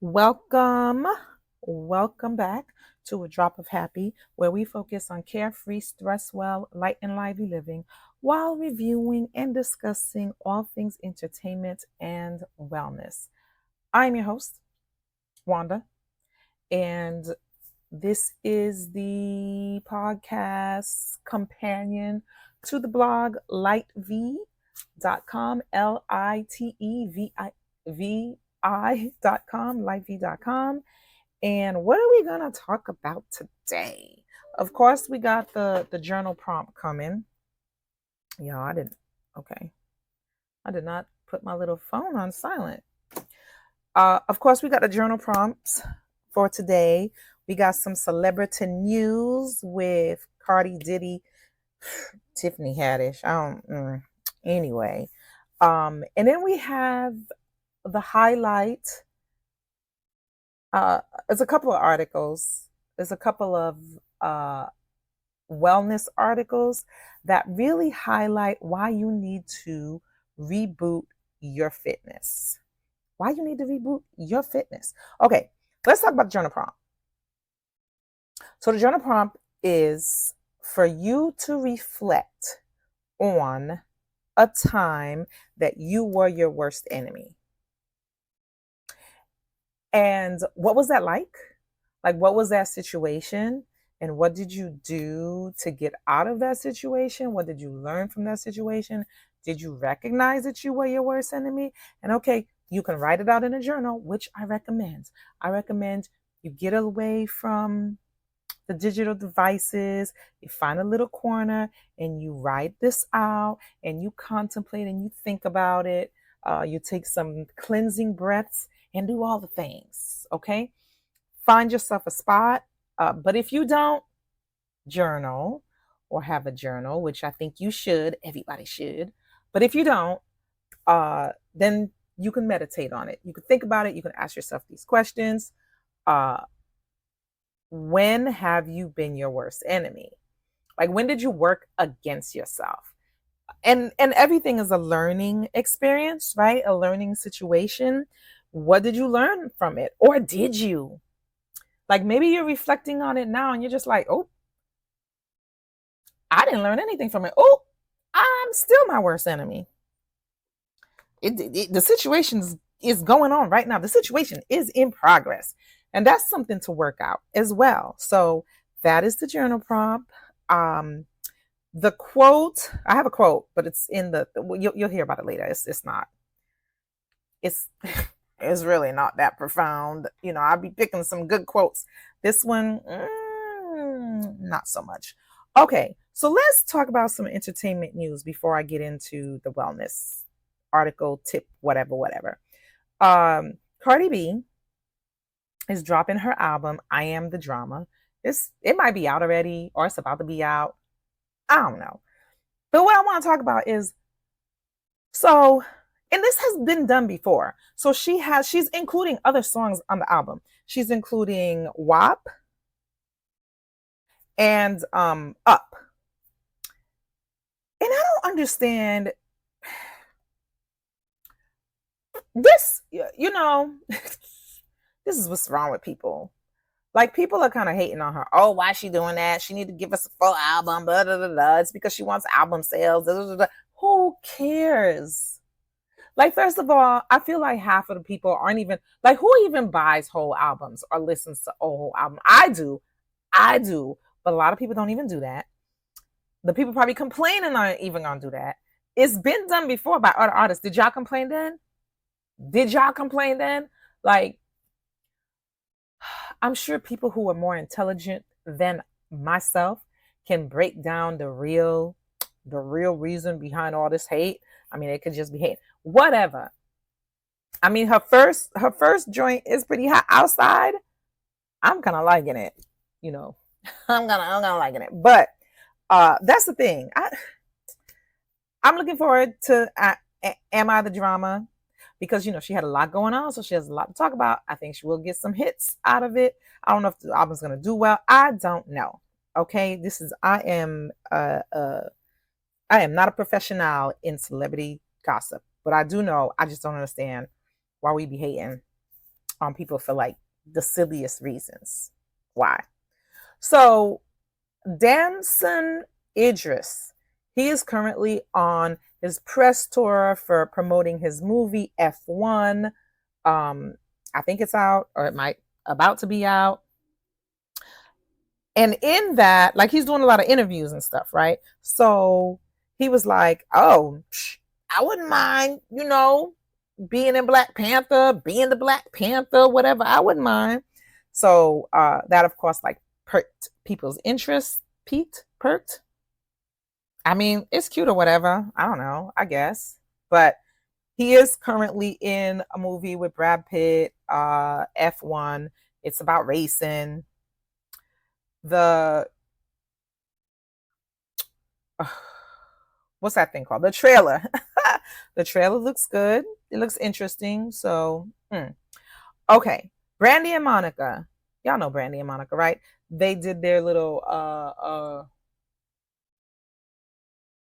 Welcome, welcome back to A Drop of Happy, where we focus on carefree, stress well, light and lively living while reviewing and discussing all things entertainment and wellness. I'm your host, Wanda, and this is the podcast companion to the blog lightv.com, LITEVI.com, lightv.com. And what are we going to talk about today? Of course, we got the journal prompt coming. Yeah, I did not put my little phone on silent. Of course, we got the journal prompts for today. We got some celebrity news with Cardi, Diddy, Tiffany Haddish. Anyway. And then we have the highlight. There's a couple of articles. There's a couple of wellness articles that really highlight why you need to reboot your fitness. Why you need to reboot your fitness. Okay, let's talk about the journal prompt. So the journal prompt is for you to reflect on a time that you were your worst enemy. And what was that like? Like, what was that situation? And what did you do to get out of that situation? What did you learn from that situation? Did you recognize that you were your worst enemy? And okay, you can write it out in a journal, which I recommend. I recommend you get away from the digital devices, you find a little corner and you write this out and you contemplate and you think about it. You take some cleansing breaths and do all the things, okay? Find yourself a spot. But if you don't journal or have a journal, which I think you should, everybody should. But if you don't, then you can meditate on it. You can think about it. You can ask yourself these questions. When have you been your worst enemy? Like, when did you work against yourself? And everything is a learning experience, right? A learning situation. What did you learn from it? Or did you? Like, maybe you're reflecting on it now and you're just like, oh, I didn't learn anything from it. Oh, I'm still my worst enemy. The situation is going on right now. The situation is in progress. And that's something to work out as well. So that is the journal prompt. The quote, I have a quote, but it's in you'll hear about it later. It's not, it's, it's really not that profound. You know, I'll be picking some good quotes. This one, not so much. Okay, so let's talk about some entertainment news before I get into the wellness article, tip, whatever. Cardi B is dropping her album, I Am the Drama. It might be out already or it's about to be out. I don't know. But what I want to talk about is, so, and this has been done before. So she's including other songs on the album. She's including W.A.P and Up. And I don't understand this, this is what's wrong with people. Like, people are kind of hating on her. Oh, why is she doing that? She need to give us a full album. Blah, blah, blah, blah. It's because she wants album sales. Blah, blah, blah. Who cares? Like, first of all, I feel like half of the people aren't even, like, who even buys whole albums or listens to a whole album? I do. But a lot of people don't even do that. The people probably complaining aren't even going to do that. It's been done before by other artists. Did y'all complain then? Like, I'm sure people who are more intelligent than myself can break down the real reason behind all this hate. I mean, it could just be hate. Whatever. I mean, her first joint is pretty hot. Outside, I'm kind of liking it. You know, I'm gonna liking it. But that's the thing. I'm looking forward to Am I the Drama? Because, she had a lot going on, so she has a lot to talk about. I think she will get some hits out of it. I don't know if the album's going to do well. I don't know. Okay, I am not a professional in celebrity gossip, but I do know I just don't understand why we be hating on people for like the silliest reasons. Why? So Damson Idris, he is currently on his press tour for promoting his movie F1. I think it's out, or it might about to be out. And in that, like, he's doing a lot of interviews and stuff, right? So he was like, oh, I wouldn't mind, being in Black Panther, being the Black Panther, whatever. I wouldn't mind. So that, of course, like, perked people's interest. Perked. I mean, it's cute or whatever. I don't know, I guess. But he is currently in a movie with Brad Pitt, F1. It's about racing. What's that thing called? The trailer. The trailer looks good. It looks interesting. So, okay. Brandy and Monica. Y'all know Brandy and Monica, right? They did their little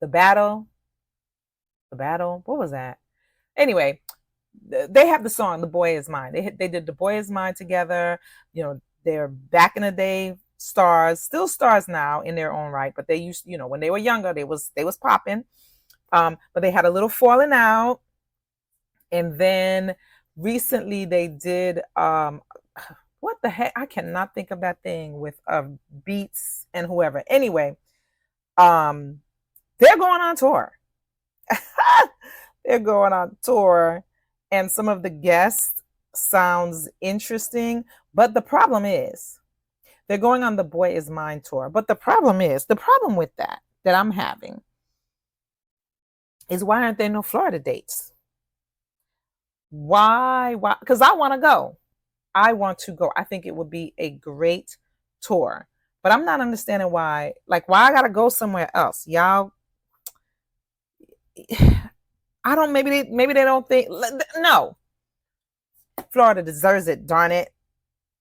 the battle. What was that? Anyway, they have the song "The Boy Is Mine." They did "The Boy Is Mine" together. They're back in the day stars, still stars now in their own right, but they used, when they were younger, they was popping. But they had a little falling out, and then recently they did what the heck? I cannot think of that thing with Beats and whoever. Anyway, they're going on tour. They're going on tour, and some of the guests sounds interesting, but the problem is they're going on the Boy Is Mine tour. But the problem with that I'm having is, why aren't there no Florida dates? Why? Because I want to go. I think it would be a great tour, but I'm not understanding why I gotta go somewhere else. Y'all, I don't, maybe they don't think, no. Florida deserves it, darn it.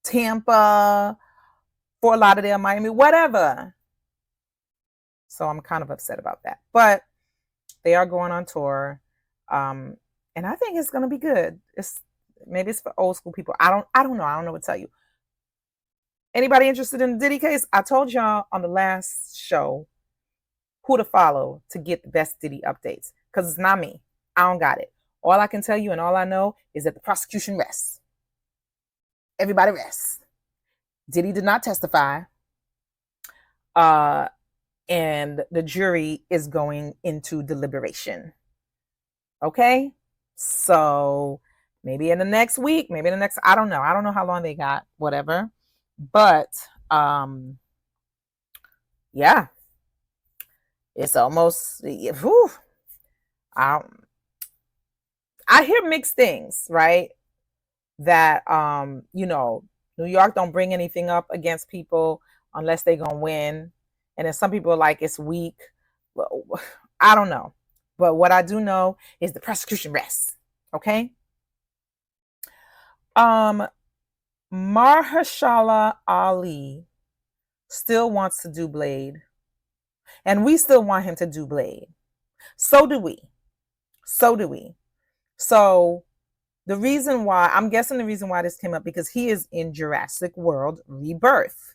Tampa, Fort Lauderdale, Miami, whatever. So I'm kind of upset about that. But they are going on tour. And I think it's gonna be good. Maybe it's for old school people. I don't know. I don't know what to tell you. Anybody interested in the Diddy case? I told y'all on the last show who to follow to get the best Diddy updates. Because it's not me. I don't got it. All I can tell you and all I know is that the prosecution rests. Everybody rests. Diddy did not testify. And the jury is going into deliberation. Okay? So maybe in the next week, maybe in the next, I don't know. I don't know how long they got, whatever. But yeah. It's almost, whew, I hear mixed things, right? That New York don't bring anything up against people unless they gonna win, and then some people are like, it's weak. Well, I don't know, but what I do know is the prosecution rests. Okay. Mahershala Ali still wants to do Blade, and we still want him to do Blade. So do we. So the reason why, I'm guessing the reason why this came up, because he is in Jurassic World Rebirth.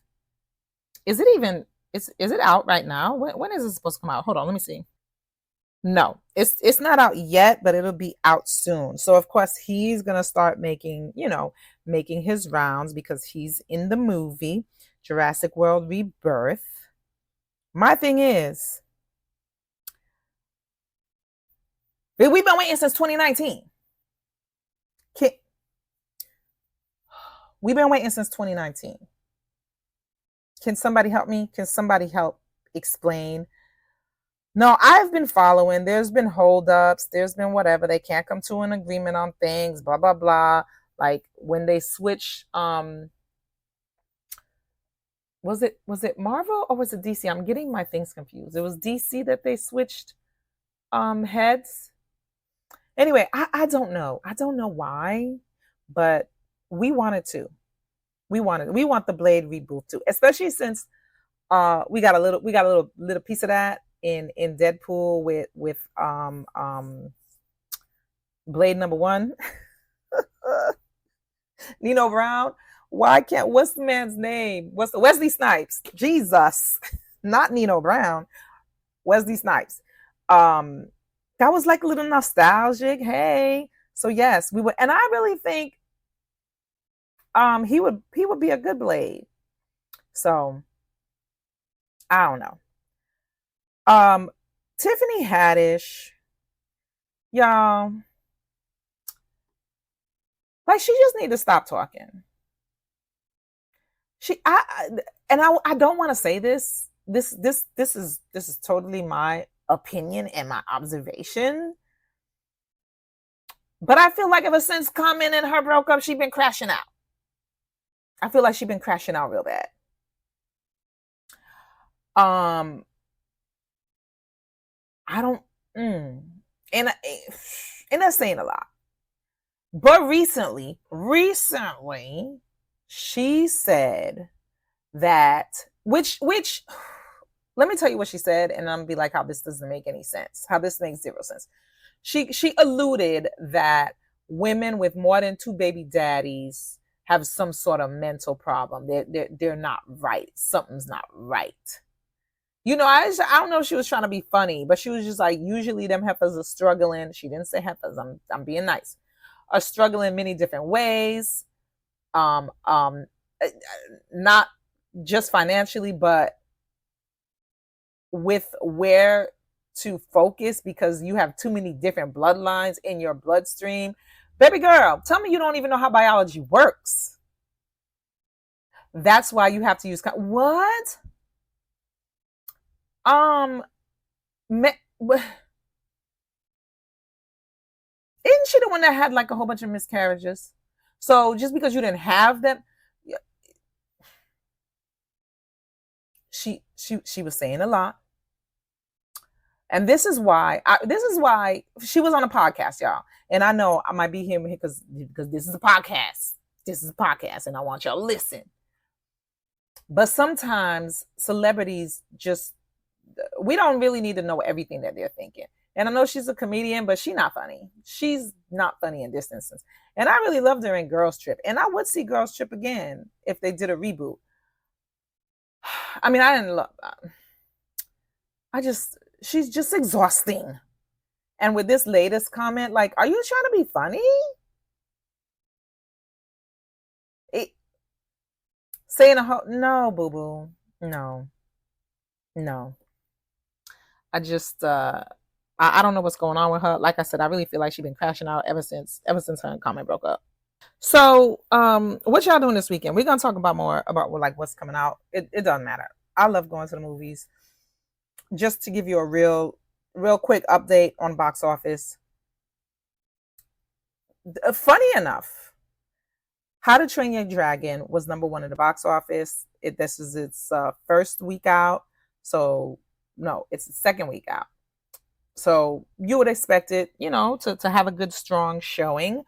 Is it out right now? When is it supposed to come out? Hold on, let me see. No, it's not out yet, but it'll be out soon. So of course he's gonna start making his rounds, because he's in the movie Jurassic World Rebirth. My thing is, we've been waiting since 2019. We've been waiting since 2019. Can somebody help me? Can somebody help explain? No, I've been following. There's been holdups. There's been whatever. They can't come to an agreement on things, blah, blah, blah. Like when they switch, was it Marvel or was it DC? I'm getting my things confused. It was DC that they switched heads. Anyway, I don't know. I don't know why, but we wanted to. We want the Blade reboot too, especially since we got a little piece of that in Deadpool with Blade #1. Nino Brown. Why can't, what's the man's name? What's the Wesley Snipes? Jesus. Not Nino Brown. Wesley Snipes. Um, that was like a little nostalgic. Hey. So yes, we would, and I really think he would be a good Blade. So I don't know. Um Tiffany Haddish, y'all, like she just need to stop talking. She I don't want to say this. This is totally my opinion and my observation. But I feel like ever since Common and her broke up, she been crashing out. I feel like she been crashing out real bad. Um, I don't, and and that's saying a lot. But recently, she said that which let me tell you what she said, and I'm gonna be like, how this doesn't make any sense. How this makes zero sense. She alluded that women with more than two baby daddies have some sort of mental problem. They're not right. Something's not right. I don't know if she was trying to be funny, but she was just like, usually them heifers are struggling. She didn't say heifers. I'm being nice. Are struggling many different ways. Um, um, not just financially, but with where to focus because you have too many different bloodlines in your bloodstream. Baby girl, tell me you don't even know how biology works. That's why you have to use what? Me, isn't she the one that had like a whole bunch of miscarriages? So just because you didn't have them, she was saying a lot. And this is why she was on a podcast, y'all. And I know I might be here because this is a podcast. This is a podcast, and I want y'all to listen. But sometimes celebrities just, we don't really need to know everything that they're thinking. And I know she's a comedian, but she's not funny. She's not funny in this instance. And I really loved her in Girls Trip. And I would see Girls Trip again if they did a reboot. I mean, I didn't love, she's just exhausting. And with this latest comment, like, are you trying to be funny? Saying no, boo boo. No. I just, I don't know what's going on with her. Like I said, I really feel like she's been crashing out ever since her and Comment broke up. So, what y'all doing this weekend? We're gonna talk about more about like what's coming out. It doesn't matter. I love going to the movies. Just to give you a real quick update on box office. Funny enough, How to Train Your Dragon was number 1 in the box office. This is its first week out. So no, it's the second week out. So you would expect it, to have a good, strong showing.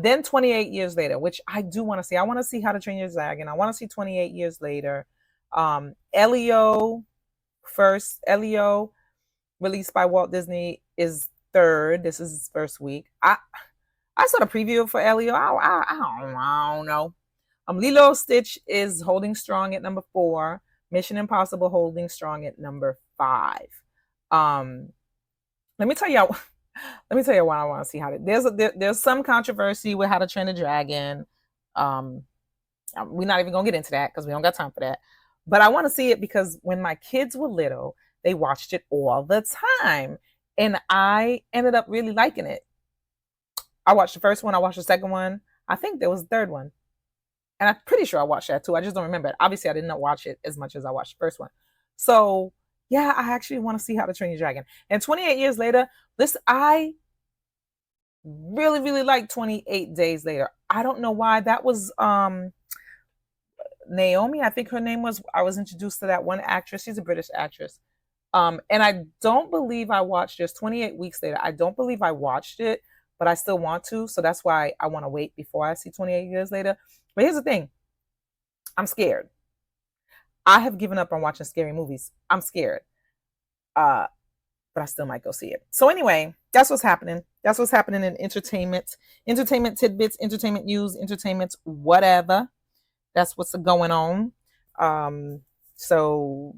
Then 28 Years Later, which I do want to see. I want to see How to Train Your Dragon. I want to see 28 Years Later. Elio, released by Walt Disney, is third. This is his first week. I saw the preview for Elio. I don't know. Lilo Stitch is holding strong at number 4. Mission Impossible holding strong at number 5. Let me tell you why I want to see there's some controversy with How to Train a Dragon. We're not even gonna get into that because we don't got time for that. But I want to see it because when my kids were little, they watched it all the time, and I ended up really liking it. I watched the first one. I watched the second one. I think there was a third one, and I'm pretty sure I watched that too. I just don't remember it. Obviously, I did not watch it as much as I watched the first one. So yeah, I actually want to see How to Train Your Dragon. And 28 Years Later, I really, really like 28 Days Later. I don't know why. That was Naomi, I think her name was. I was introduced to that one actress. She's a British actress. And I don't believe I watched this 28 Weeks Later. I don't believe I watched it, but I still want to. So that's why I want to wait before I see 28 Years Later. But here's the thing. I'm scared. I have given up on watching scary movies. I'm scared. but I still might go see it. So anyway, that's what's happening. That's what's happening in entertainment tidbits, entertainment news, entertainment whatever. That's what's going on. So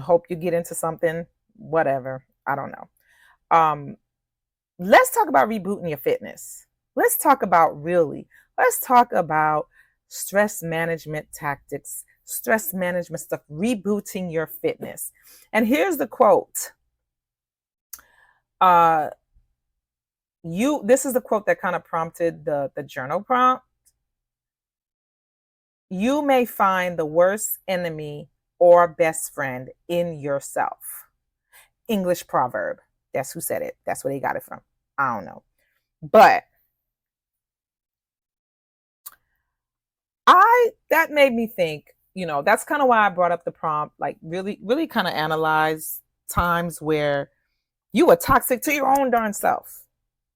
hope you get into something, whatever. I don't know. Let's talk about rebooting your fitness. Let's talk about let's talk about stress management tactics, stress management stuff, rebooting your fitness. And here's the quote. This is the quote that kind of prompted the journal prompt. You may find the worst enemy or best friend in yourself. English proverb. That's who said it. That's where they got it from. I don't know. But that made me think, that's kind of why I brought up the prompt, like really, really kind of analyze times where you were toxic to your own darn self,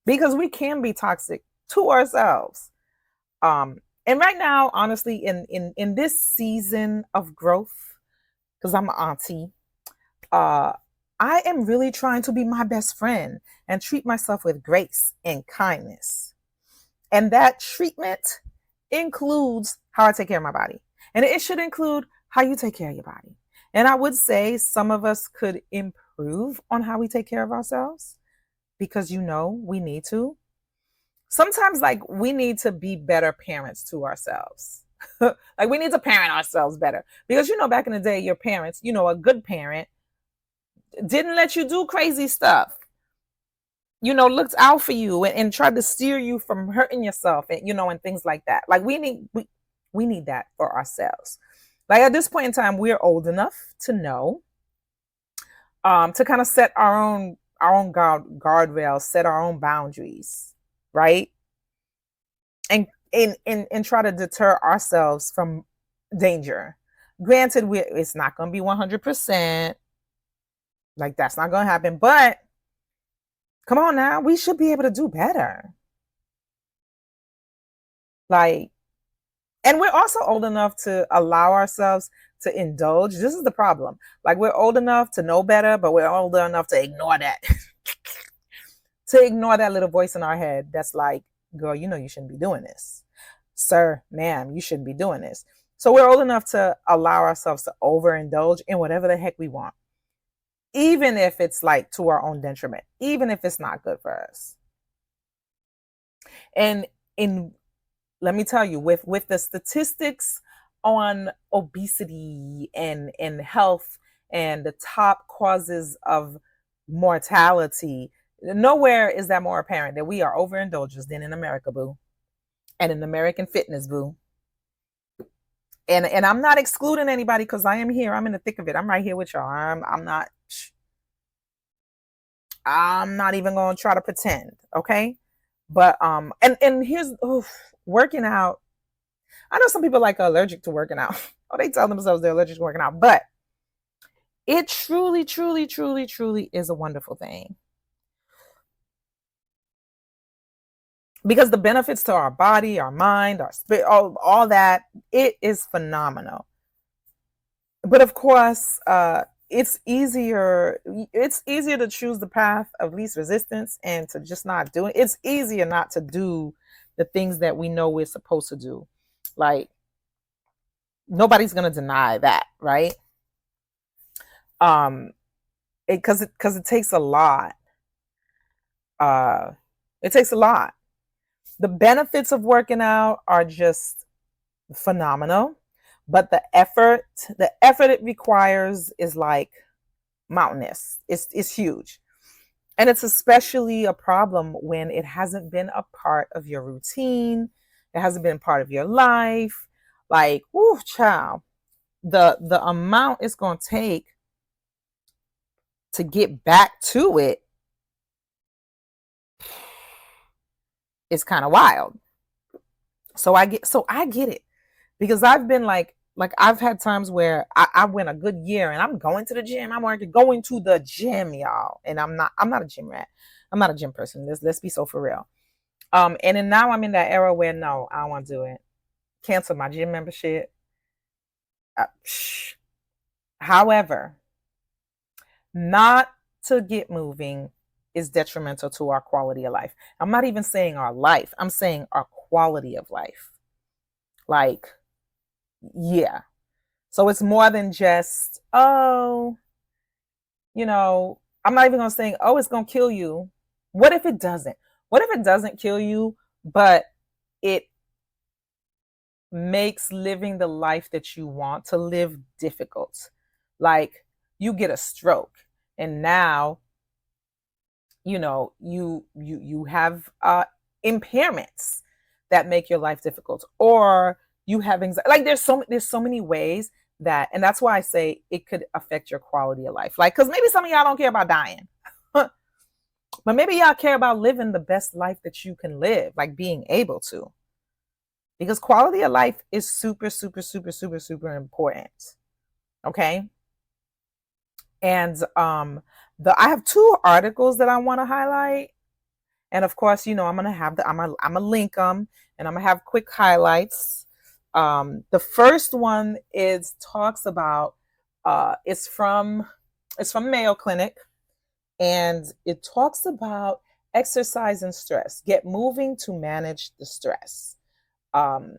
because we can be toxic to ourselves. And right now, honestly, in this season of growth, because I'm an auntie, I am really trying to be my best friend and treat myself with grace and kindness. And that treatment includes how I take care of my body. And it should include how you take care of your body. And I would say some of us could improve on how we take care of ourselves, because we need to. Sometimes, like, we need to be better parents to ourselves. Like, we need to parent ourselves better. Because, back in the day, your parents, a good parent didn't let you do crazy stuff. Looked out for you and tried to steer you from hurting yourself, and and things like that. Like, we need that for ourselves. Like, at this point in time, we're old enough to know, to kind of set our own guardrails, set our own boundaries, right? And try to deter ourselves from danger. Granted, it's not going to be 100%. Like, that's not going to happen. But come on now, we should be able to do better. Like, and we're also old enough to allow ourselves to indulge. This is the problem. Like, we're old enough to know better, but we're old enough to ignore that. To ignore that little voice in our head that's like, girl, you shouldn't be doing this. Sir, ma'am, you shouldn't be doing this. So we're old enough to allow ourselves to overindulge in whatever the heck we want, even if it's like to our own detriment, even if it's not good for us. And let me tell you, with the statistics on obesity and health and the top causes of mortality, nowhere is that more apparent that we are overindulgers than in America, boo. And in American fitness, boo. And I'm not excluding anybody, because I am here. I'm in the thick of it. I'm right here with y'all. I'm not even going to try to pretend, okay? But and here's working out. I know some people like allergic to working out. Oh, they tell themselves they're allergic to working out, but it truly, truly, truly, truly is a wonderful thing. Because the benefits to our body, our mind, our spirit, all that, it is phenomenal. But of course, it's easier to choose the path of least resistance and to just not do it. It's easier not to do the things that we know we're supposed to do. Like, nobody's going to deny that, right? Because it takes a lot. It takes a lot. The benefits of working out are just phenomenal, but the effort it requires is like mountainous. It's huge. And it's especially a problem when it hasn't been a part of your routine. It hasn't been part of your life. Like, whoo, child, the amount it's going to take to get back to it is kind of wild. So I get it, because I've been like I've had times where I went a good year and I'm going to the gym. I'm going to the gym, y'all. And I'm not a gym rat. I'm not a gym person. Let's be so for real. And then now I'm in that era where no, I don't want to do it. Cancel my gym membership. However, not to get moving is detrimental to our quality of life. I'm not even saying our life, I'm saying our quality of life. Like, yeah. So it's more than just, oh, I'm not even going to say, oh, it's going to kill you. What if it doesn't? What if it doesn't kill you, but it makes living the life that you want to live difficult? Like, you get a stroke and now you have impairments that make your life difficult, or you have anxiety. Like, there's so many ways that, and that's why I say it could affect your quality of life. Like, because maybe some of y'all don't care about dying, but maybe y'all care about living the best life that you can live, like being able to, because quality of life is super, super, super, super, super important. Okay. And I have two articles that I want to highlight. And of course, I'm gonna have I'm gonna link them, and I'm gonna have quick highlights. The first one talks about it's from Mayo Clinic, and it talks about exercise and stress. Get moving to manage the stress. Um,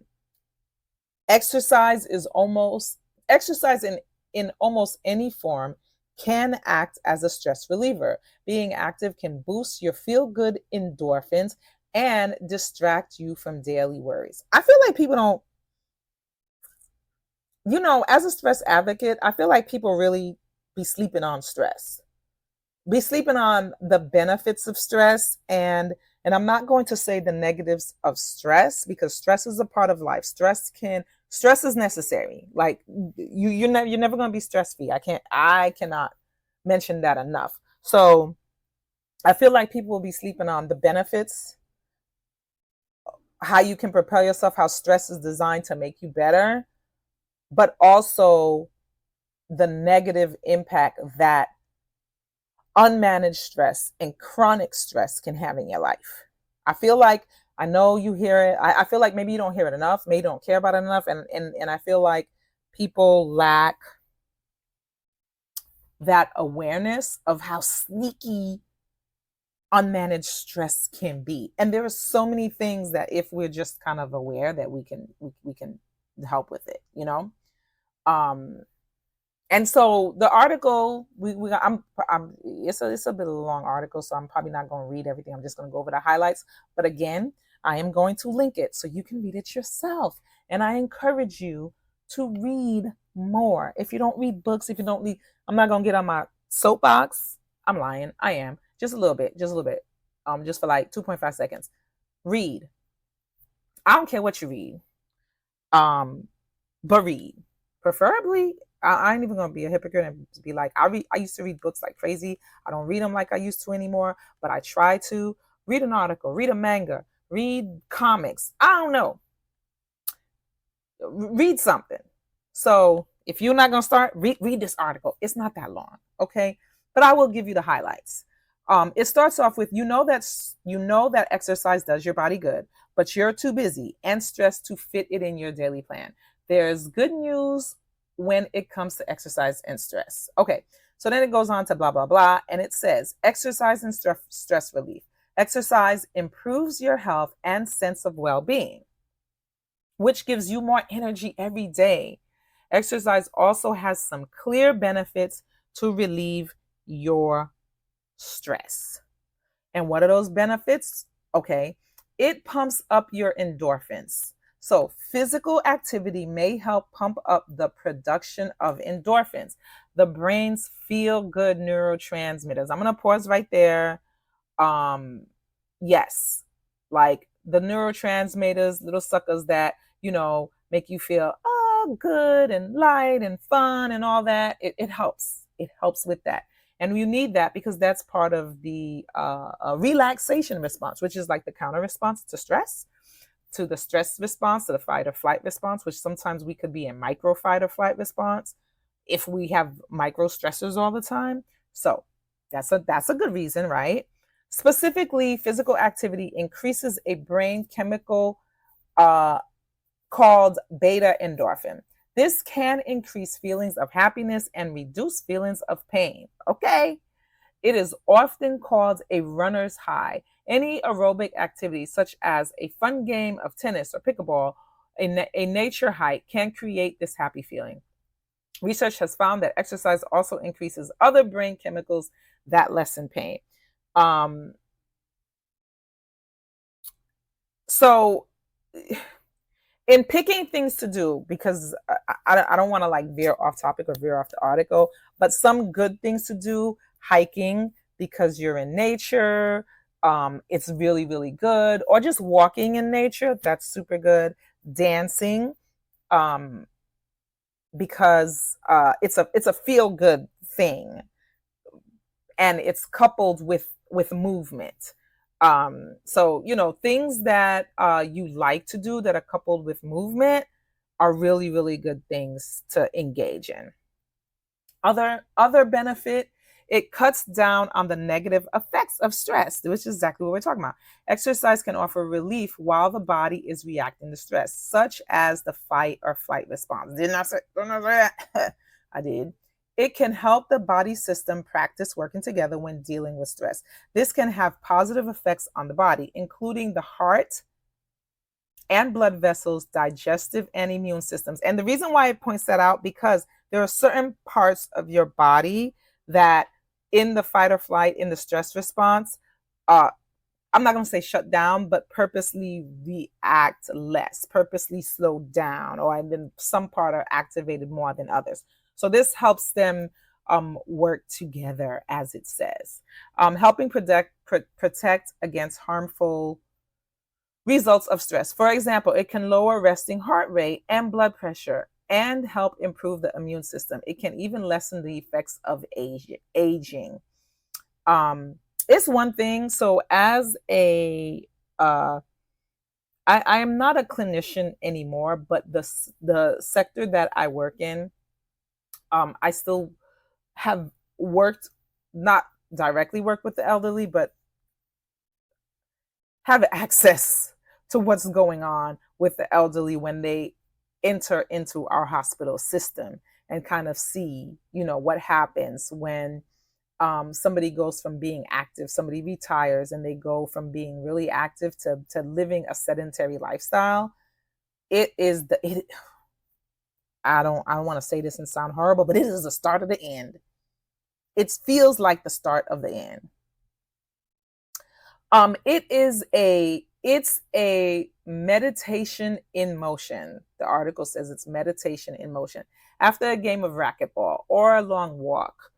exercise in almost any form can act as a stress reliever. Being active can boost your feel-good endorphins and distract you from daily worries. I feel like people don't, as a stress advocate, I feel like people really be sleeping on stress, be sleeping on the benefits of stress. And I'm not going to say the negatives of stress, because stress is a part of life. Stress is necessary. Like, you're never going to be stress free. I cannot mention that enough. So I feel like people will be sleeping on the benefits, how you can propel yourself, how stress is designed to make you better, but also the negative impact that unmanaged stress and chronic stress can have in your life. I feel like, I know you hear it. I feel like maybe you don't hear it enough, maybe you don't care about it enough. And I feel like people lack that awareness of how sneaky unmanaged stress can be. And there are so many things that, if we're just kind of aware, that we can help with it, and so the article it's a bit of a long article, so I'm probably not going to read everything. I'm just going to go over the highlights. But again, I am going to link it so you can read it yourself. And I encourage you to read more. If you don't read books, if you don't read, I'm not going to get on my soapbox. I'm lying. I am. Just a little bit. Just for like 2.5 seconds. Read. I don't care what you read. But read. Preferably, I ain't even gonna be a hypocrite and be like, I used to read books like crazy. I don't read them like I used to anymore, but I try to read an article, read a manga, read comics. I don't know. Read something. So if you're not gonna start, read this article. It's not that long, okay? But I will give you the highlights. It starts off with, that exercise does your body good, but you're too busy and stressed to fit it in your daily plan. There's good news when it comes to exercise and stress. Okay, so then it goes on to blah, blah, blah. And it says, exercise and stress relief. Exercise improves your health and sense of well-being, which gives you more energy every day. Exercise also has some clear benefits to relieve your stress. And what are those benefits? Okay, it pumps up your endorphins. So physical activity may help pump up the production of endorphins, the brain's feel-good neurotransmitters. I'm going to pause right there. Yes, like the neurotransmitters, little suckers that, make you feel, good and light and fun and all that. It helps. It helps with that. And you need that because that's part of the relaxation response, which is like the counter response to stress, to the stress response, to the fight or flight response, which sometimes we could be in micro fight or flight response if we have micro stressors all the time. So that's a good reason, right? Specifically, physical activity increases a brain chemical called beta endorphin. This can increase feelings of happiness and reduce feelings of pain. Okay. It is often called a runner's high. Any aerobic activity, such as a fun game of tennis or pickleball, a nature hike, can create this happy feeling. Research has found that exercise also increases other brain chemicals that lessen pain. Um, so, in picking things to do, because I don't want to like veer off topic or veer off the article, but some good things to do: hiking because you're in nature. It's really, really good. Or just walking in nature, that's super good. Dancing, um, because it's a feel good thing, and it's coupled with movement. So things that you like to do that are coupled with movement are really, really good things to engage in. Other benefit: it cuts down on the negative effects of stress, which is exactly what we're talking about. Exercise can offer relief while the body is reacting to stress, such as the fight or flight response. Didn't I say that? I did. It can help the body system practice working together when dealing with stress. This can have positive effects on the body, including the heart and blood vessels, digestive and immune systems. And the reason why it points that out, because there are certain parts of your body that in the fight or flight, in the stress response, I'm not going to say shut down, but purposely react less, purposely slow down, or then some part are activated more than others. So this helps them work together, as it says, helping protect against harmful results of stress. For example, it can lower resting heart rate and blood pressure and help improve the immune system. It can even lessen the effects of aging. It's one thing. So as I am not a clinician anymore, but the sector that I work in, I still have worked, not directly worked with the elderly, but have access to what's going on with the elderly when they enter into our hospital system, and kind of see, what happens when somebody goes from being active, somebody retires and they go from being really active to living a sedentary lifestyle. It is I don't want to say this and sound horrible, but it is the start of the end. It feels like the start of the end. It's a meditation in motion. The article says it's meditation in motion. After a game of racquetball or a long walk,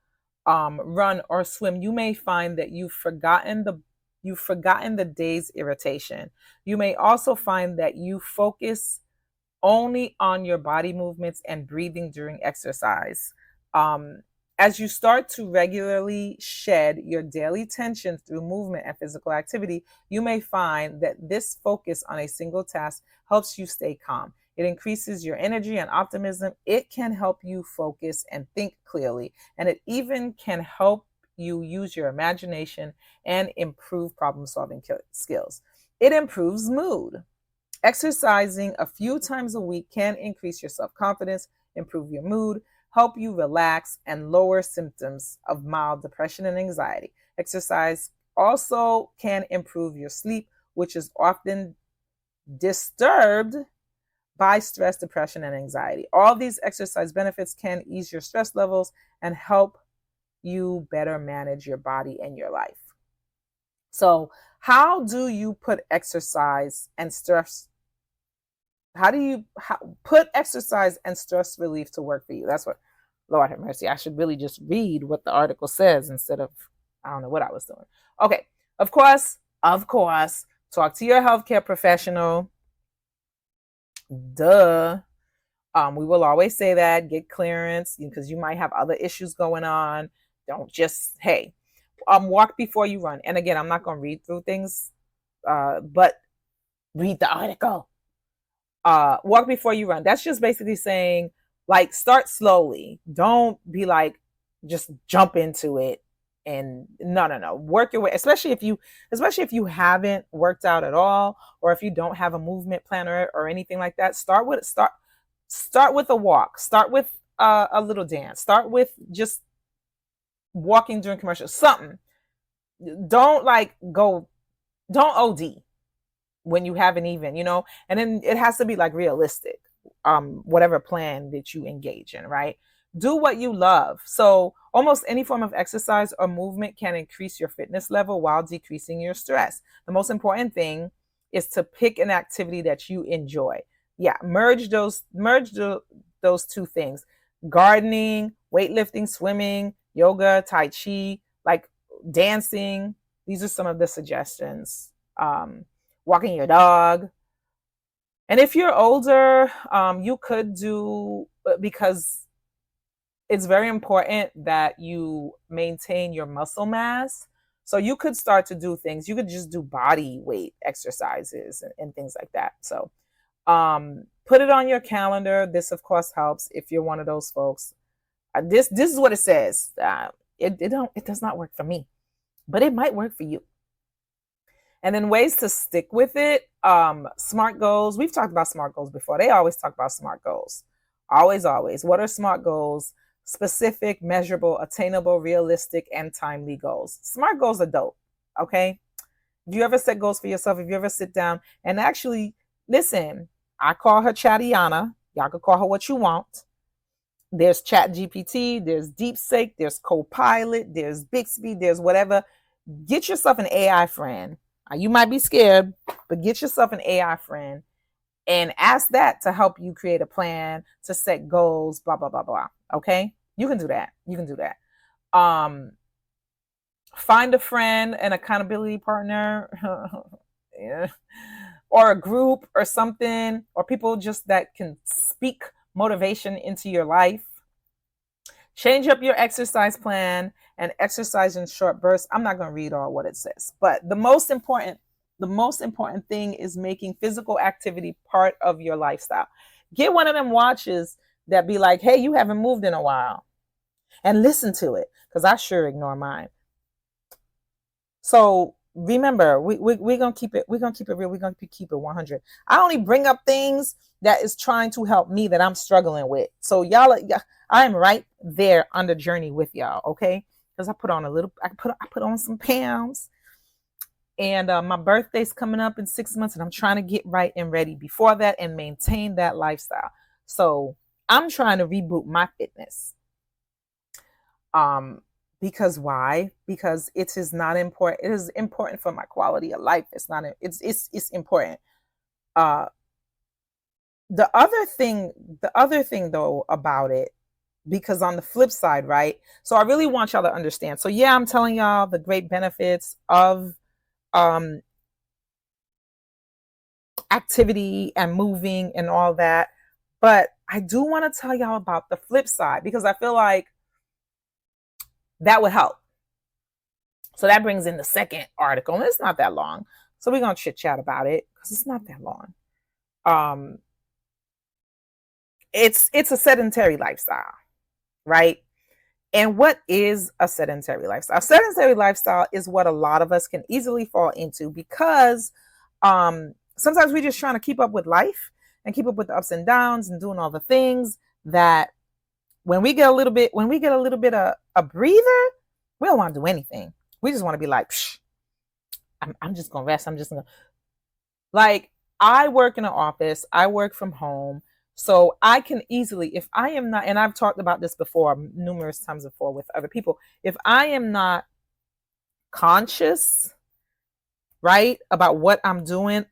run or swim, you may find that you've forgotten the day's irritation. You may also find that you focus only on your body movements and breathing during exercise. As you start to regularly shed your daily tension through movement and physical activity, you may find that this focus on a single task helps you stay calm. It increases your energy and optimism. It can help you focus and think clearly, and it even can help you use your imagination and improve problem-solving skills. It improves mood. Exercising a few times a week can increase your self-confidence, improve your mood, help you relax, and lower symptoms of mild depression and anxiety. Exercise also can improve your sleep, which is often disturbed by stress, depression, and anxiety. All these exercise benefits can ease your stress levels and help you better manage your body and your life. So, how do you put exercise and stress? How do you put exercise and stress relief to work for you? That's what, Lord have mercy. I should really just read what the article says instead of, I don't know what I was doing. Okay. Of course, talk to your healthcare professional. Duh. We will always say that. Get clearance, because you might have other issues going on. Don't just, hey, walk before you run. And again, I'm not going to read through things, but read the article. Walk before you run. That's just basically saying, like, start slowly. Don't be like, just jump into it. And no. Work your way, especially if you haven't worked out at all, or if you don't have a movement plan or anything like that. Start with a walk. Start with a little dance. Start with just walking during commercials, something. Don't like go, don't OD when you haven't even, and then it has to be like realistic, whatever plan that you engage in, right? Do what you love. So almost any form of exercise or movement can increase your fitness level while decreasing your stress. The most important thing is to pick an activity that you enjoy. Yeah, those two things. Gardening, weightlifting, swimming, yoga, tai chi, like dancing. These are some of the suggestions. Walking your dog. And if you're older, you could do, because it's very important that you maintain your muscle mass. So you could start to do things. You could just do body weight exercises and things like that. So put it on your calendar. This, of course, helps if you're one of those folks. This is what it says. It does not work for me, but it might work for you. And then ways to stick with it. SMART goals. We've talked about SMART goals before. They always talk about SMART goals. Always, always. What are SMART goals? Specific, measurable, attainable, realistic, and timely goals. SMART goals are dope. Okay. If you ever set goals for yourself, if you ever sit down and actually listen, I call her Chatiana. Y'all can call her what you want. There's Chat GPT, there's DeepSeek, there's Copilot, there's Bixby, there's whatever. Get yourself an AI friend. You might be scared, but get yourself an AI friend and ask that to help you create a plan, to set goals, blah, blah, blah, blah. Okay? You can do that. You can do that. Find a friend, an accountability partner, yeah, or a group or something, or people just that can speak motivation into your life. Change up your exercise plan and exercise in short bursts. I'm not going to read all what it says, but the most important thing is making physical activity part of your lifestyle. Get one of them watches that be like, hey, you haven't moved in a while, and listen to it, because I sure ignore mine. So remember, we're gonna keep it real. We're gonna keep it 100. I only bring up things that is trying to help me, that I'm struggling with. So y'all, I am right there on the journey with y'all, okay? Because I put on some pounds, and my birthday's coming up in 6 months, and I'm trying to get right and ready before that and maintain that lifestyle. So I'm trying to reboot my fitness. Because why? Because it is not important. It is important for my quality of life. It's not. It's important. The other thing though about it, because on the flip side, right? So I really want y'all to understand. So yeah, I'm telling y'all the great benefits of activity and moving and all that, but I do want to tell y'all about the flip side, because I feel like that would help. So that brings in the second article, and it's not that long. So we're going to chit chat about it because it's not that long. It's a sedentary lifestyle, right? And what is a sedentary lifestyle? A sedentary lifestyle is what a lot of us can easily fall into, because sometimes we're just trying to keep up with life and keep up with the ups and downs and doing all the things that when we get a little bit of a breather, we don't want to do anything. We just want to be like, I'm just going to rest. I'm just going to, like, I work in an office. I work from home. So I can easily, if I am not, and I've talked about this before, numerous times before with other people, if I am not conscious, right, about what I'm doing,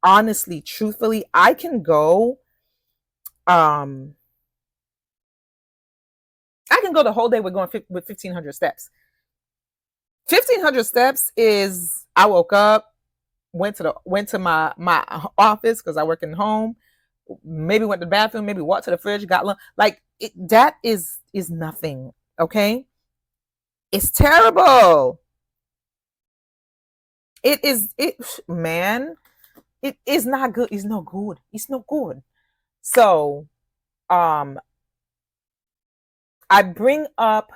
honestly, truthfully, I can go, I can go the whole day with 1,500 steps. 1,500 steps is, I woke up, went to my office because I work in home, maybe went to the bathroom, maybe walked to the fridge, got lunch. Like that is nothing. Okay, it's terrible. It is man. It is not good. It's no good. It's no good. So, I bring up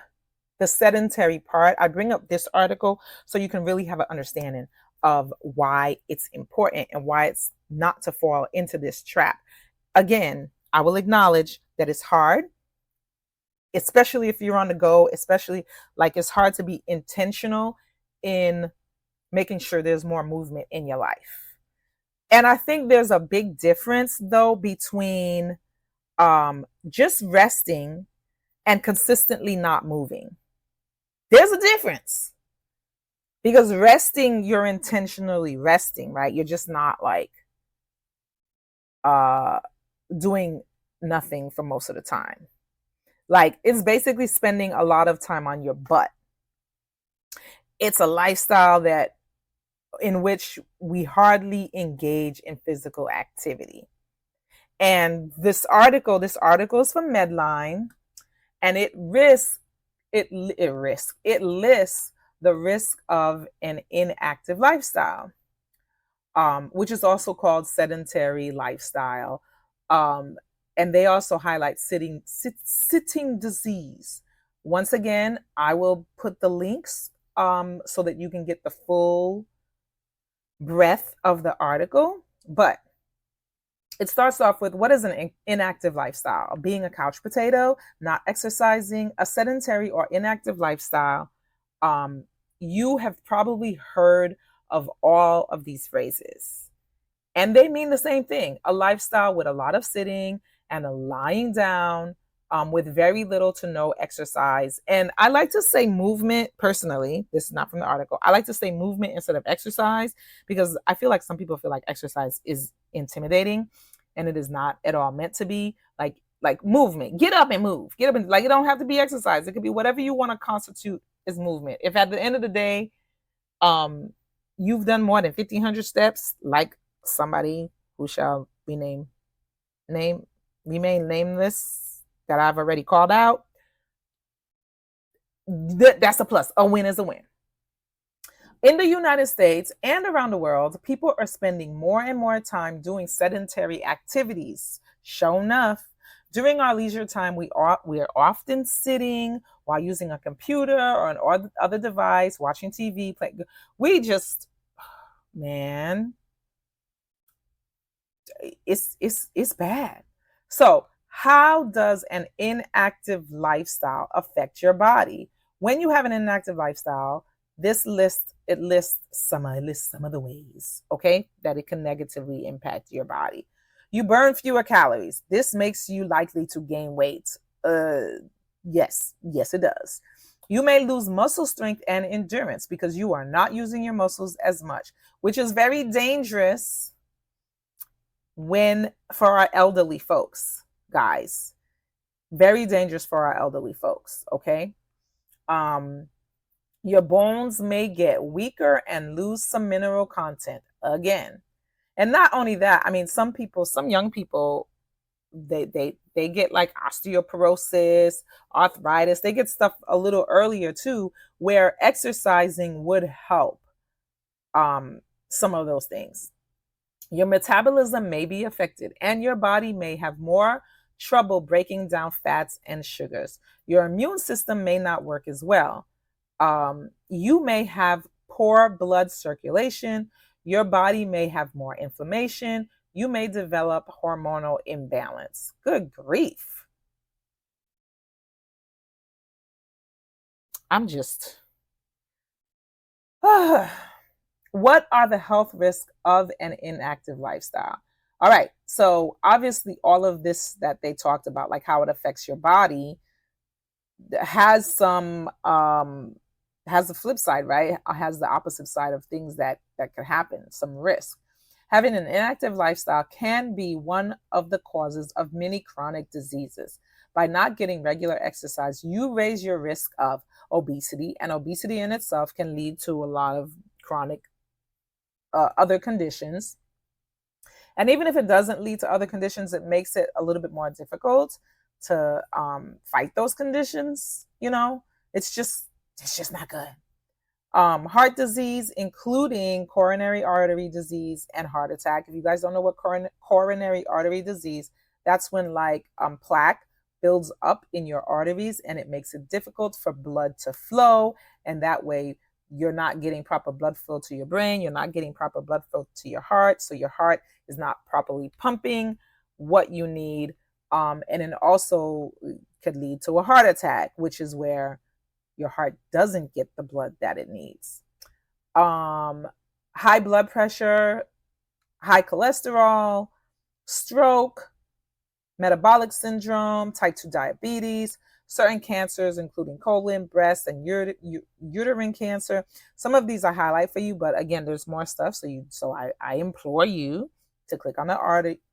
the sedentary part. I bring up this article so you can really have an understanding of why it's important and why it's not to fall into this trap. Again, I will acknowledge that it's hard. especially if you're on the go, especially like it's hard to be intentional in making sure there's more movement in your life. And I think there's a big difference though between just resting and consistently not moving. There's a difference, because resting, you're intentionally resting, right? You're just not like uh doing nothing for most of the time. Like, it's basically spending a lot of time on your butt. It's a lifestyle that in which we hardly engage in physical activity. And this article is from Medline, and it lists the risk of an inactive lifestyle, which is also called sedentary lifestyle. Um, and they also highlight sitting disease. Once again, I will put the links so that you can get the full breadth of the article. But it starts off with, what is an inactive lifestyle? Being a couch potato, not exercising, a sedentary or inactive lifestyle. You have probably heard of all of these phrases, and they mean the same thing: a lifestyle with a lot of sitting and a lying down, with very little to no exercise. And I like to say movement personally. This is not from the article. I like to say movement instead of exercise, because I feel like some people feel like exercise is intimidating, and it is not at all meant to be. Like movement, get up and move, get up and, like, it don't have to be exercise. It could be whatever you want to constitute as movement. If at the end of the day, you've done more than 1,500 steps, like somebody who shall remain nameless, that I've already called out, that's a plus. A win is a win. In the United States and around the world, people are spending more and more time doing sedentary activities. Sure enough, during our leisure time, we are often sitting while using a computer or an other device, watching TV. We just, man, it's bad. So, how does an inactive lifestyle affect your body? When you have an inactive lifestyle, it lists some of the ways, okay, that it can negatively impact your body. You burn fewer calories. This makes you likely to gain weight. Yes, it does. You may lose muscle strength and endurance because you are not using your muscles as much, which is very dangerous for our elderly folks, guys. Very dangerous for our elderly folks, okay? Your bones may get weaker and lose some mineral content again. And not only that, I mean, some young people, they get like osteoporosis, arthritis. They get stuff a little earlier too, where exercising would help some of those things. Your metabolism may be affected, and your body may have more trouble breaking down fats and sugars. Your immune system may not work as well. You may have poor blood circulation. Your body may have more inflammation. You may develop hormonal imbalance. Good grief. I'm just... What are the health risks of an inactive lifestyle? All right. So obviously all of this that they talked about, like how it affects your body, has some has the flip side, right? Has the opposite side of things that could happen, some risk. Having an inactive lifestyle can be one of the causes of many chronic diseases. By not getting regular exercise, you raise your risk of obesity, and obesity in itself can lead to a lot of chronic other conditions. And even if it doesn't lead to other conditions, it makes it a little bit more difficult to fight those conditions. You know, it's just not good. Heart disease, including coronary artery disease and heart attack. If you guys don't know what coronary artery disease, that's when like plaque builds up in your arteries and it makes it difficult for blood to flow. And that way you're not getting proper blood flow to your brain. You're not getting proper blood flow to your heart. So your heart is not properly pumping what you need. And it also could lead to a heart attack, which is where your heart doesn't get the blood that it needs. High blood pressure, high cholesterol, stroke, metabolic syndrome, type 2 diabetes, certain cancers, including colon, breast, and uterine cancer. Some of these I highlight for you, but again, there's more stuff. So I implore you to click on the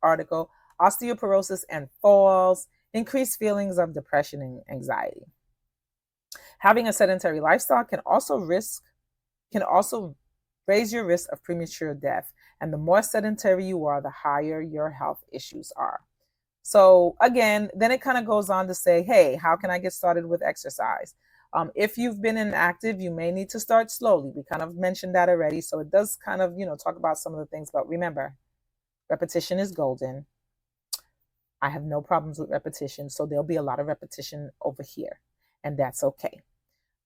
article. Osteoporosis and falls, increased feelings of depression and anxiety. Having a sedentary lifestyle can also raise your risk of premature death. And the more sedentary you are, the higher your health issues are. So again, then it kind of goes on to say, hey, how can I get started with exercise? If you've been inactive, you may need to start slowly. We kind of mentioned that already. So it does kind of, talk about some of the things. But remember, repetition is golden. I have no problems with repetition. So there'll be a lot of repetition over here. And that's okay.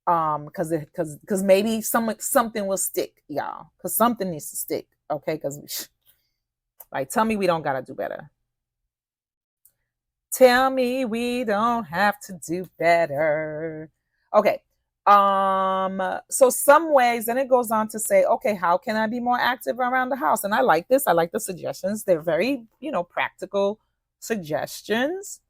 Because maybe something will stick, y'all. Because something needs to stick. Okay? Because, like, tell me we don't got to do better. Tell me we don't have to do better. Okay. So some ways, and it goes on to say, okay, how can I be more active around the house? And I like this. I like the suggestions. They're very, practical suggestions.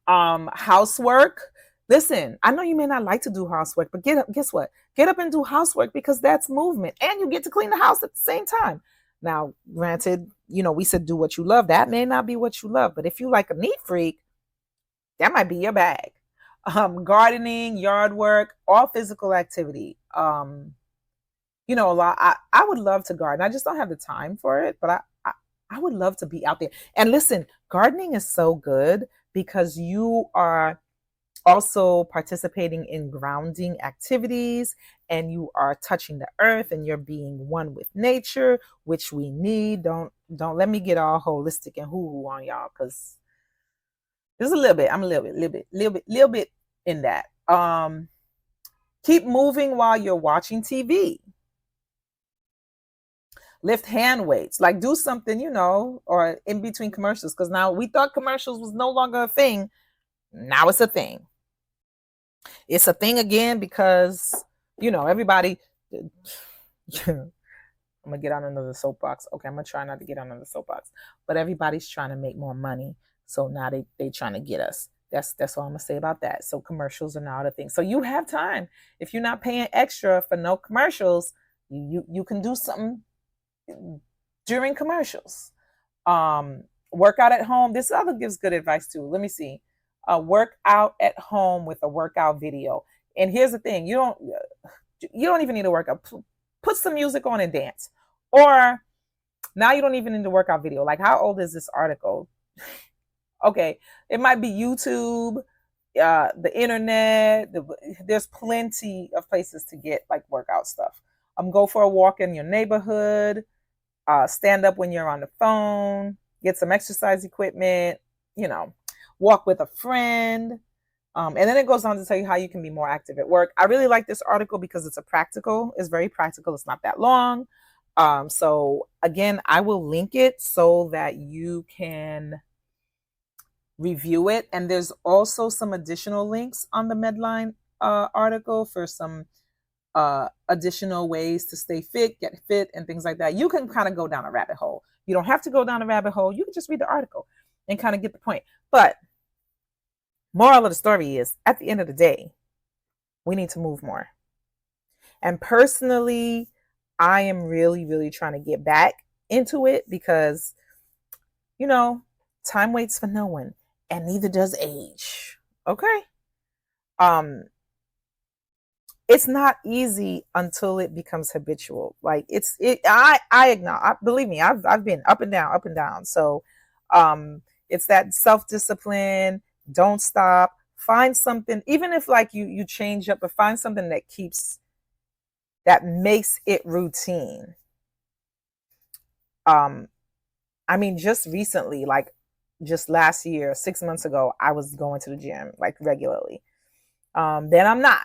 Housework. Listen, I know you may not like to do housework, but guess what? Get up and do housework, because that's movement, and you get to clean the house at the same time. Now, granted, we said do what you love. That may not be what you love, but if you like a neat freak, that might be your bag. Gardening, yard work, all physical activity. A lot. I would love to garden. I just don't have the time for it, but I would love to be out there. And listen, gardening is so good because you are also participating in grounding activities, and you are touching the earth, and you're being one with nature, which we need. Don't let me get all holistic and hoo-hoo on y'all, because there's a little bit. I'm a little bit in that. Keep moving while you're watching TV. Lift hand weights, like do something, or in between commercials, because now we thought commercials was no longer a thing. Now it's a thing. It's a thing again because, everybody, I'm going to get on another soapbox. Okay, I'm going to try not to get on another soapbox. But everybody's trying to make more money. So now they trying to get us. That's all I'm going to say about that. So commercials are now the thing. So you have time. If you're not paying extra for no commercials, you can do something during commercials. Workout at home. This other gives good advice too. Let me see. Work out at home with a workout video. And here's the thing, you don't even need to work out. Put some music on and dance. Or now you don't even need to workout video. Like, how old is this article? Okay, it might be YouTube, the internet. There's plenty of places to get like workout stuff. Go for a walk in your neighborhood. Stand up when you're on the phone. Get some exercise equipment. Walk with a friend. And then it goes on to tell you how you can be more active at work. I really like this article because it's very practical. It's not that long. So again, I will link it so that you can review it. And there's also some additional links on the Medline article for some additional ways to stay fit, get fit, and things like that. You can kind of go down a rabbit hole. You don't have to go down a rabbit hole. You can just read the article and kind of get the point. But moral of the story is, at the end of the day, we need to move more. And personally, I am really, really trying to get back into it because, time waits for no one, and neither does age. Okay? It's not easy until it becomes habitual. Like I acknowledge, believe me, I've been up and down. So, it's that self-discipline. Don't stop. Find something, even if like you change up, but find something that makes it routine. Just recently, like just last year, 6 months ago, I was going to the gym like regularly. Then I'm not.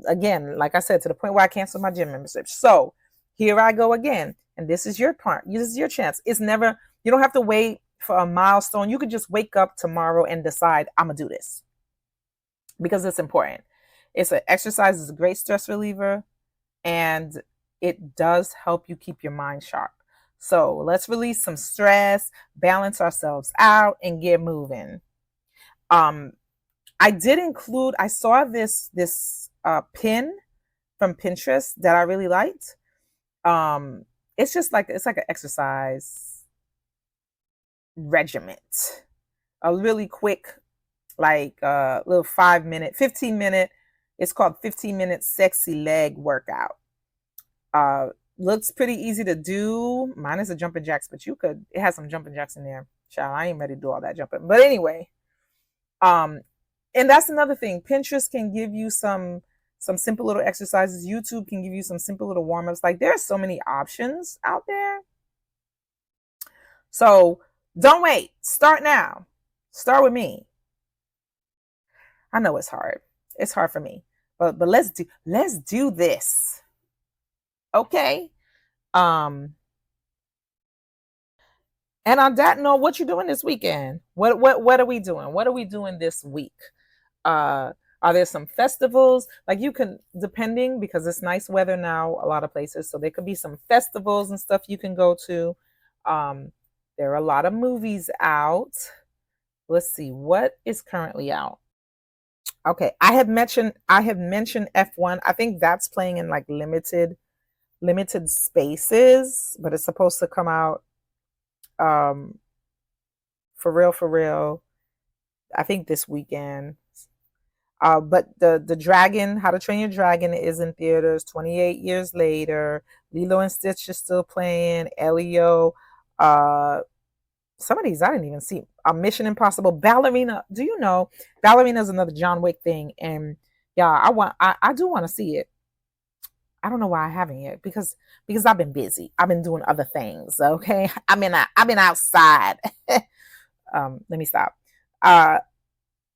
Again, like I said, to the point where I canceled my gym membership. So here I go again. And this is your part. This is your chance. You don't have to wait for a milestone. You could just wake up tomorrow and decide, I'm going to do this. because it's important. It's an exercise, is a great stress reliever, and it does help you keep your mind sharp. So let's release some stress, balance ourselves out, and get moving. Um, I saw this pin from Pinterest that I really liked. Um, it's like an exercise regiment, a really quick, like little 5 minute, 15 minute. It's called 15-minute sexy leg workout. Uh, Looks pretty easy to do. Mine is a jumping jacks, but it has some jumping jacks in there. Child, I ain't ready to do all that jumping. But anyway, um, and that's another thing. Pinterest can give you some simple little exercises. YouTube can give you some simple little warm-ups. Like, there are so many options out there. So don't wait. Start now. Start with me. I know it's hard. It's hard for me. But let's do this. Okay. And on that note, what you doing this weekend? What are we doing? What are we doing this week? Are there some festivals? Like, you can, depending, because it's nice weather now, a lot of places. So there could be some festivals and stuff you can go to. There are a lot of movies out. Let's see, what is currently out? Okay, I have mentioned F1. I think that's playing in like limited spaces, but it's supposed to come out um for real, I think this weekend. But the Dragon, How to Train Your Dragon, is in theaters 28 years later. Lilo and Stitch is still playing. Elio, some of these I didn't even see. Mission Impossible, Ballerina. Do you know Ballerina is another John Wick thing? And yeah, I do want to see it. I don't know why I haven't yet, because I've been busy. I've been doing other things. Okay, I've been outside. Let me stop.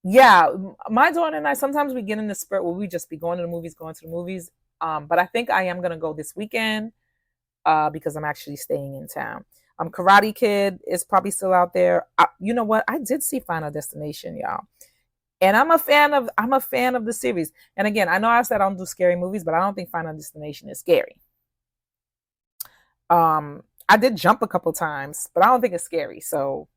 Yeah, my daughter and I, sometimes we get in the spirit where we just be going to the movies. But I think I am gonna go this weekend because I'm actually staying in town. Karate Kid is probably still out there. You know what? I did see Final Destination, y'all, and I'm a fan of the series. And again, I know I said I don't do scary movies, but I don't think Final Destination is scary. I did jump a couple times, but I don't think it's scary. So,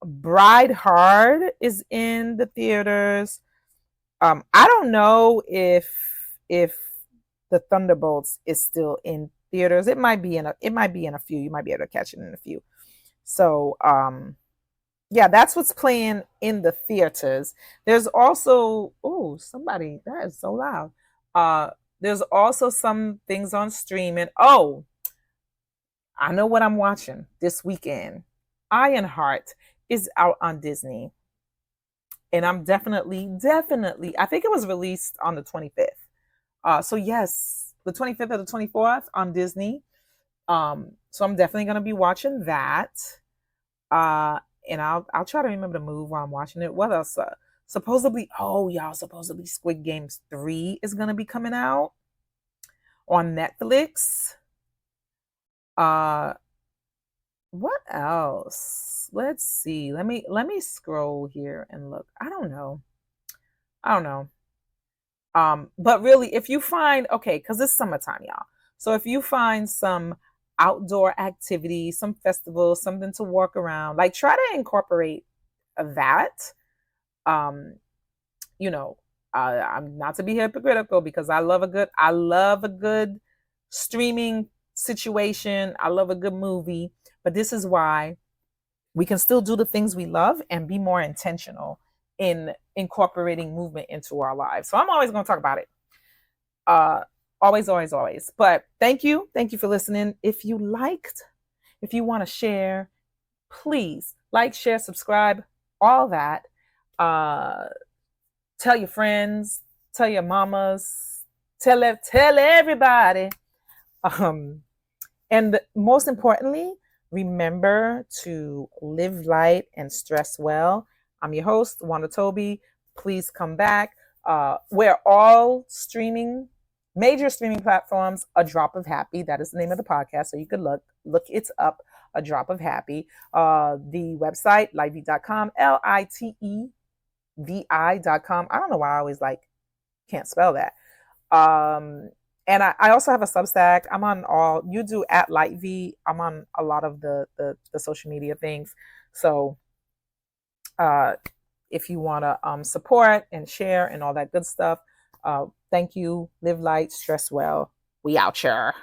Bride Hard is in the theaters. I don't know if the Thunderbolts is still in theaters. It might be in a few. You might be able to catch it in a few. So yeah, that's what's playing in the theaters. There's also, oh, somebody, that is so loud. There's also some things on streaming. Oh, I know what I'm watching this weekend. Ironheart is out on Disney. And I'm definitely, I think it was released on the 25th. So yes, the 25th or the 24th on Disney. So I'm definitely gonna be watching that. And I'll try to remember to move while I'm watching it. What else? Supposedly Squid Games 3 is gonna be coming out on Netflix. What else? Let's see. Let me scroll here and look. I don't know. But really, if you find, okay, because it's summertime, y'all. So if you find some outdoor activity, some festivals, something to walk around, like, try to incorporate that. Um, you know, I'm not to be hypocritical, because I love a good streaming situation. I love a good movie, but this is why we can still do the things we love and be more intentional in incorporating movement into our lives. So I'm always going to talk about it. Always, always, always. But thank you for listening. If you want to share, please like, share, subscribe, all that. Tell your friends, tell your mamas, tell everybody. And most importantly, remember to live light and stress well. I'm your host, Wanda Toby. Please come back. We're all streaming, major streaming platforms, A Drop of Happy. That is the name of the podcast. So you could look it up, A Drop of Happy. The website, livey.com, LITE vi.com. I don't know why I always like can't spell that. And I also have a Substack. I'm on all, you do at Light V. I'm on a lot of the social media things. So uh, if you want to support and share and all that good stuff, thank you. Live light, stress well. We out here.